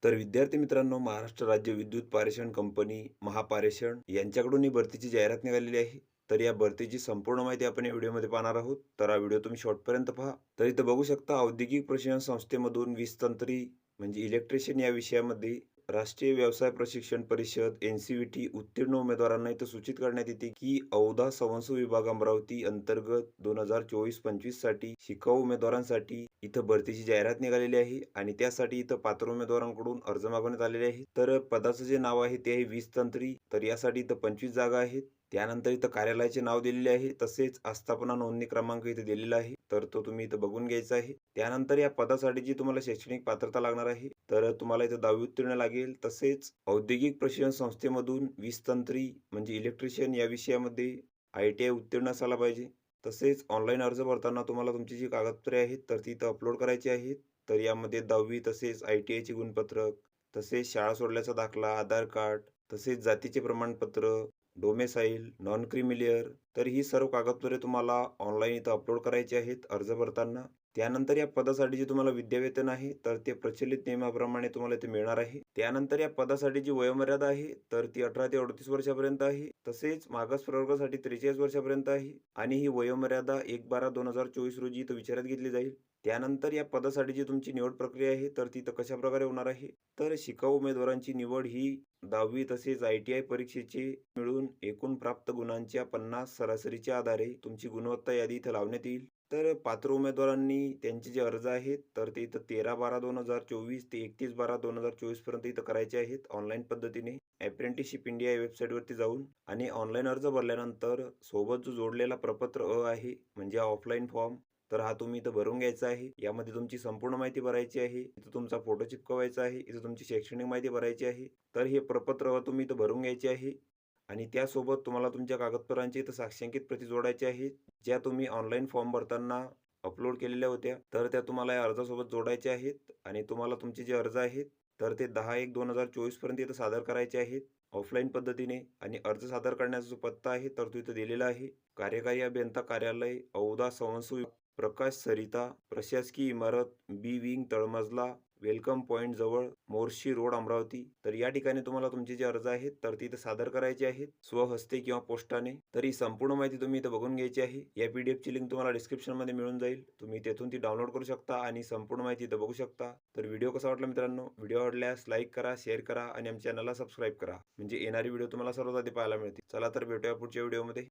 तर विद्यार्थी मित्रांनो, महाराष्ट्र राज्य विद्युत पारेषण कंपनी, महापारेषण यांच्याकडून ही भरतीची जाहिरात निघालेली आहे. तर या भरतीची संपूर्ण माहिती आपण या व्हिडिओमध्ये पाहणार आहोत. तर हा व्हिडिओ तुम्ही शेवटपर्यंत पहा. तर इथं बघू शकता, औद्योगिक प्रशिक्षण संस्थेमधून 20 तंत्री म्हणजे इलेक्ट्रिशियन या विषयामध्ये राष्ट्रीय व्यवसाय प्रशिक्षण परिषद (NCVT) उत्तीर्ण उमेदवारांना इथं सूचित करण्यात येते की औदा संवहन विभाग अमरावती अंतर्गत 2024-25 साठी शिकाऊ उमेदवारांसाठी इथं भरतीची जाहिरात निघालेली आहे आणि त्यासाठी इथं पात्र उमेदवारांकडून अर्ज मागवण्यात आलेले आहे. तर पदाचं जे नाव आहे ते आहे 20 तंत्री. तर यासाठी इथं 25 जागा आहेत. त्यानंतर इथं कार्यालयाचे नाव दिलेले आहे, तसेच आस्थापना नोंदणी क्रमांक इथे दिलेला आहे. तर तो तुम्ही इथं बघून घ्यायचा आहे. त्यानंतर या पदासाठी जी तुम्हाला शैक्षणिक पात्रता लागणार आहे, तर तुम्हाला इथं 10वी उत्तीर्ण लागेल. तसेच औद्योगिक प्रशिक्षण संस्थेमधून 20 तंत्री म्हणजे इलेक्ट्रिशियन या विषयामध्ये ITI उत्तीर्ण असायला पाहिजे. तसेच ऑनलाईन अर्ज भरताना तुम्हाला तुमची जी कागदपत्रे आहेत तर ती इथं अपलोड करायची आहेत. तर यामध्ये 10वी तसेच ITIचे गुणपत्रक, तसेच शाळा सोडल्याचा दाखला, आधार कार्ड, तसेच जातीचे प्रमाणपत्र, डोमेसाईल, नॉन क्रिमिलियर, तर ही सर्व कागदपत्रे तुम्हाला ऑनलाईन इथं अपलोड करायची आहेत अर्ज भरताना. त्यानंतर या पदासाठी जे तुम्हाला विद्यावेतन आहे तर ते प्रचलित नियमाप्रमाणे तुम्हाला ते मिळणार आहे. त्यानंतर या पदासाठी जी वयोमर्यादा आहे तर ती 18 ते 38 वर्षापर्यंत आहे. तसेच मागास प्रवर्गासाठी 43 वर्षापर्यंत आहे आणि ही वयोमर्यादा 1/12/2024 रोजी इथं विचारात घेतली जाईल. त्यानंतर या पदासाठी जी तुमची निवड प्रक्रिया आहे तर ती कशाप्रकारे होणार आहे, तर शिकाऊ उमेदवारांची निवड ही 10वी तसेच ITI परीक्षेचे मिळून एकूण प्राप्त गुणांच्या 50 सरासरीच्या आधारे तुमची गुणवत्ता यादी इथं लावण्यात येईल. तर पात्र उमेदवारांनी त्यांचे जे अर्ज आहेत तर ते इथं 13/12/2024 ते 31/12/2024 पर्यंत इथं करायचे आहेत ऑनलाईन पद्धतीने अप्रेंटिसशिप इंडिया या वेबसाईटवरती जाऊन. आणि ऑनलाईन अर्ज भरल्यानंतर सोबत जो जोडलेला प्रपत्र आहे म्हणजे ऑफलाईन फॉर्म, तर हा तुम्ही इथं भरून घ्यायचा आहे. यामध्ये तुमची संपूर्ण माहिती भरायची आहे. इथं तुमचा फोटो चिपकवायचा आहे. इथं तुमची शैक्षणिक माहिती भरायची आहे. तर हे प्रपत्र तुम्ही इथं भरून घ्यायचे आहे आणि त्यासोबत तुम्हाला तुमच्या कागदपत्रांची इथं साक्षांकित प्रती जोडायच्या आहेत, ज्या तुम्ही ऑनलाईन फॉर्म भरताना अपलोड केलेल्या होत्या. तर त्या तुम्हाला या अर्जासोबत जोडायच्या आहेत आणि तुम्हाला तुमचे जे अर्ज आहेत तर ते 10/1/2024 पर्यंत इथं सादर करायचे आहेत ऑफलाईन पद्धतीने. आणि अर्ज सादर करण्याचा जो पत्ता आहे तर तो इथं दिलेला आहे. कार्यकारी अभियंता कार्यालय, औदा संवहन, प्रकाश सरिता, प्रशासकीय इमारत, बी विंग, तळमजला, वेलकम पॉईंट जवळ, मोर्शी रोड, अमरावती. तर या ठिकाणी तुम्हाला तुमचे जे अर्ज आहेत तर ते इथं सादर करायचे आहेत स्वहस्ते किंवा पोस्टाने. तर ही संपूर्ण माहिती तुम्ही इथं बघून घ्यायची आहे. या PDFची लिंक तुम्हाला डिस्क्रिप्शनमध्ये मिळून जाईल. तुम्ही तेथून ती डाउनलोड करू शकता आणि संपूर्ण माहिती इथं बघू शकता. तर व्हिडिओ कसा वाटला मित्रांनो? व्हिडिओ आवडल्यास लाईक करा, शेअर करा आणि आमच्या चॅनलला सबस्क्राईब करा, म्हणजे येणारी व्हिडिओ तुम्हाला सर्वात आधी पाहायला मिळतील. चला तर भेटूया पुढच्या व्हिडिओमध्ये.